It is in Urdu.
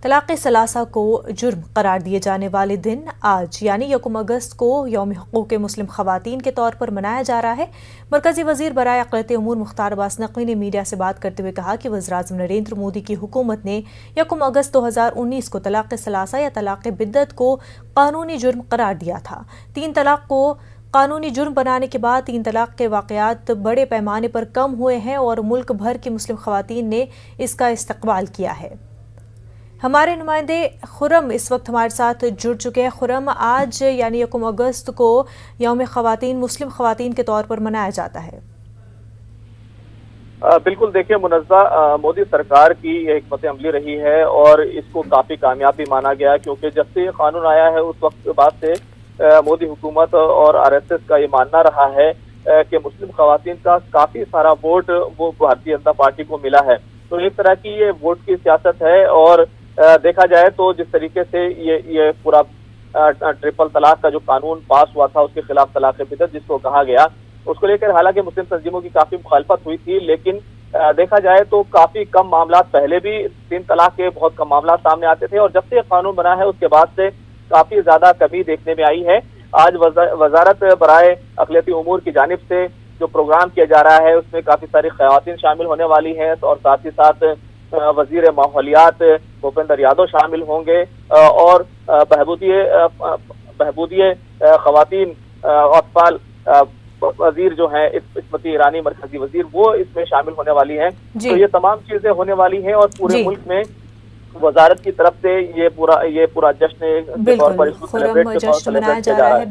طلاق ثلاثہ کو جرم قرار دیے جانے والے دن آج یعنی 1 اگست کو یوم حقوق مسلم خواتین کے طور پر منایا جا رہا ہے۔ مرکزی وزیر برائے اقلیتی امور مختار عباس نقوی نے میڈیا سے بات کرتے ہوئے کہا کہ وزیراعظم نریندر مودی کی حکومت نے 1 اگست 2019 کو طلاق ثلاثہ یا طلاق بدعت کو قانونی جرم قرار دیا تھا۔ 3 طلاق کو قانونی جرم بنانے کے بعد 3 طلاق کے واقعات بڑے پیمانے پر کم ہوئے ہیں اور ملک بھر کی مسلم خواتین نے اس کا استقبال کیا ہے۔ ہمارے نمائندے خرم اس وقت ہمارے ساتھ جڑ چکے ہیں۔ خرم، آج یعنی 1 اگست کو یوم خواتین مسلم خواتین کے طور پر منایا جاتا ہے۔ بالکل، دیکھیں، منزہ مودی سرکار کی یہ حکمت عملی رہی ہے اور اس کو کافی کامیاب بھی مانا گیا، کیونکہ جب سے یہ قانون آیا ہے اس وقت کے بعد سے مودی حکومت اور RSS کا یہ ماننا رہا ہے کہ مسلم خواتین کا کافی سارا ووٹ وہ بھارتیہ جنتا پارٹی کو ملا ہے۔ تو ایک طرح کی یہ ووٹ کی سیاست ہے، اور دیکھا جائے تو جس طریقے سے یہ پورا ٹرپل طلاق کا جو قانون پاس ہوا تھا، اس کے خلاف طلاق بدعت جس کو کہا گیا، اس کو لے کر حالانکہ مسلم تنظیموں کی کافی مخالفت ہوئی تھی، لیکن دیکھا جائے تو کافی کم معاملات، پہلے بھی 3 طلاق کے بہت کم معاملات سامنے آتے تھے، اور جب سے یہ قانون بنا ہے اس کے بعد سے کافی زیادہ کمی دیکھنے میں آئی ہے۔ آج وزارت برائے اقلیتی امور کی جانب سے جو پروگرام کیا جا رہا ہے اس میں کافی ساری خواتین شامل ہونے والی ہیں، اور ساتھ ہی ساتھ وزیر ماحولیات بھوپندر یادو شامل ہوں گے، اور بہبودی خواتین اطفال وزیر جو ہیں اسمرتی ایرانی مرکزی وزیر، وہ اس میں شامل ہونے والی ہیں۔ تو یہ تمام چیزیں ہونے والی ہیں، اور پورے ملک میں وزارت کی طرف سے یہ پورا جشن کے طور پر اس کو سیلیبریٹ کے طور پر منایا جا رہا ہے۔